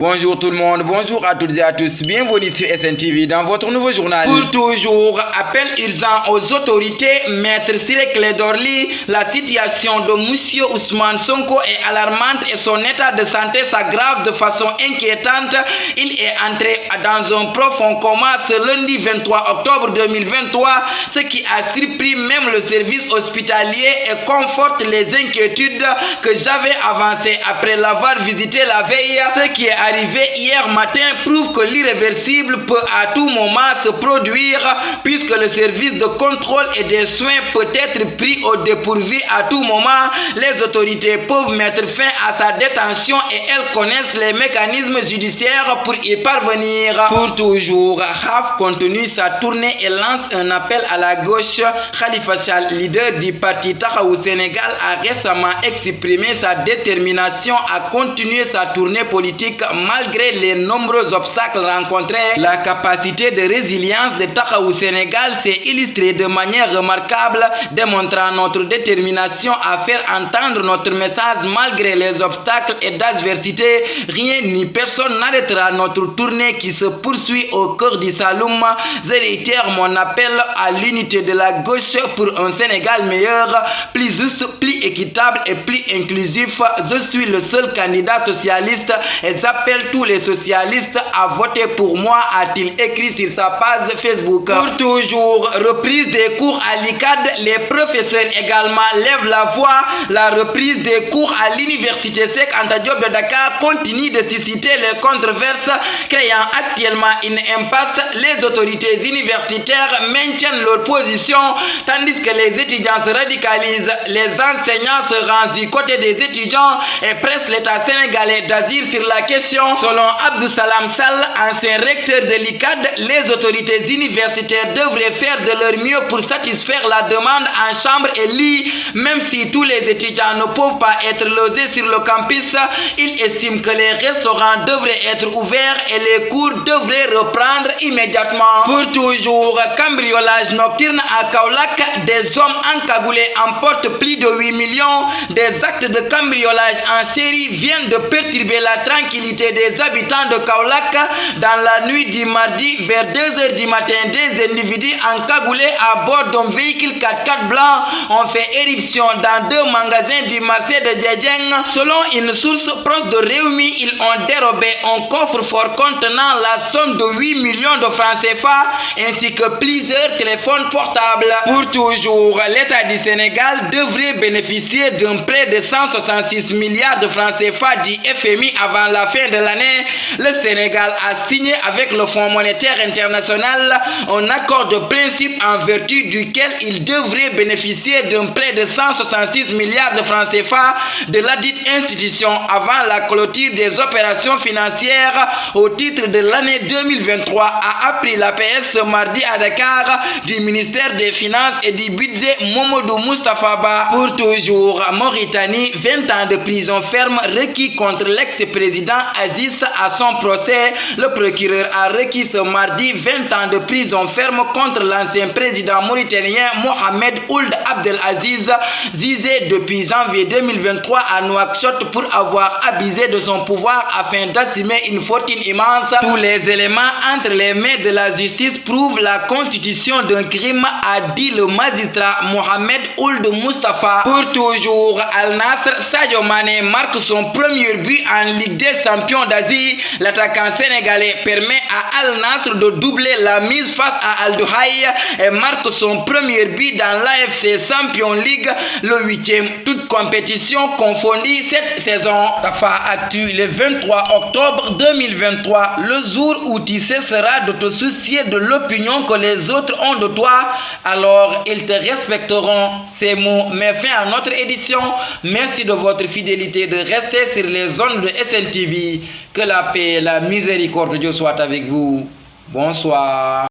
Bonjour tout le monde, bonjour à toutes et à tous, bienvenue sur SNTV dans votre nouveau journal. Pour toujours, appel urgent aux autorités, Maître Ciré Clédor Ly, la situation de Monsieur Ousmane Sonko est alarmante et son état de santé s'aggrave de façon inquiétante. Il est entré dans un profond coma ce lundi 23 octobre 2023, ce qui a surpris même le service hospitalier et conforte les inquiétudes que j'avais avancées après l'avoir visité la veille. Ce qui est arrivé hier matin prouve que l'irréversible peut à tout moment se produire puisque le service de contrôle et des soins peut être pris au dépourvu à tout moment. Les autorités peuvent mettre fin à sa détention et elles connaissent les mécanismes judiciaires pour y parvenir. Pour toujours, Raf continue sa tournée et lance un appel à la gauche. Khalifa Sall, leader du parti Taxawu Sénégal, a récemment exprimé sa détermination à continuer sa tournée politique malgré les nombreux obstacles rencontrés. La capacité de résilience de Taxawu Sénégal s'est illustrée de manière remarquable, démontrant notre détermination à faire entendre notre message malgré les obstacles et d'adversité. Rien ni personne n'arrêtera notre tournée qui se poursuit au cœur du Saloum. Je réitère mon appel à l'unité de la gauche pour un Sénégal meilleur, plus juste, plus équitable et plus inclusif. Je suis le seul candidat socialiste et j'appelle tous les socialistes à voter pour moi, a-t-il écrit sur sa page Facebook. Pour toujours, reprise des cours à l'ICAD, les professeurs également lèvent la voix. La reprise des cours à l'université Cheikh Anta Diop de Dakar continue de susciter les controverses, créant actuellement une impasse. Les autorités universitaires maintiennent leur position, tandis que les étudiants se radicalisent. Les enseignants se rangent du côté des étudiants et pressent l'État sénégalais d'agir sur la question. Selon Abdou Salam Sall, ancien recteur de l'ICAD, les autorités universitaires devraient faire de leur mieux pour satisfaire la demande en chambre et lit. Même si tous les étudiants ne peuvent pas être logés sur le campus, il estime que les restaurants devraient être ouverts et les cours devraient reprendre immédiatement. Pour toujours, cambriolage nocturne à Kaolack, des hommes encagoulés emportent plus de 8 millions. Des actes de cambriolage en série viennent de perturber la tranquillité des habitants de Kaolack. Dans la nuit du mardi, vers 2 h du matin, des individus encagoulés à bord d'un véhicule 4x4 blanc ont fait éruption dans 2 magasins du marché de Djedjeng. Selon une source proche de Réumi, ils ont dérobé un coffre-fort contenant la somme de 8 millions de francs CFA ainsi que plusieurs téléphones portables. Pour toujours, l'État du Sénégal devrait bénéficier d'un prêt de 166 milliards de francs CFA du FMI avant la fin de l'année. Le Sénégal a signé avec le Fonds monétaire international un accord de principe en vertu duquel il devrait bénéficier d'un prêt de 166 milliards de francs CFA de ladite institution avant la clôture des opérations financières au titre de l'année 2023, a appris l'APS ce mardi à Dakar du ministère des Finances et du budget Momodou Moustapha Ba. Pour toujours, Mauritanie, 20 ans de prison ferme requis contre l'ex-président Aziz à son procès. Le procureur a requis ce mardi 20 ans de prison ferme contre l'ancien président mauritanien Mohamed Ould Abdelaziz, jugé depuis janvier 2023 à Nouakchott pour avoir abusé de son pouvoir afin d'assumer une fortune immense. Tous les éléments entre les mains de la justice prouvent la constitution d'un crime, a dit le magistrat Mohamed Ould Moustapha. Pour toujours, Al Nassr, Sadio Mané marque son premier but en Ligue des champions d'Asie. L'attaquant sénégalais permet à Al Nassr de doubler la mise face à Al Duhaï et marque son premier but dans l'AFC Champions League, le 8e, toute compétition confondue cette saison. Tafa Actu, le 23 octobre 2023, le jour où tu cesseras de te soucier de l'opinion que les autres ont de toi, alors ils te respecteront. Ces mots mettent fin à notre édition. Merci de votre fidélité de rester sur les ondes de SNTV. Que la paix et la miséricorde de Dieu soient avec vous. Bonsoir.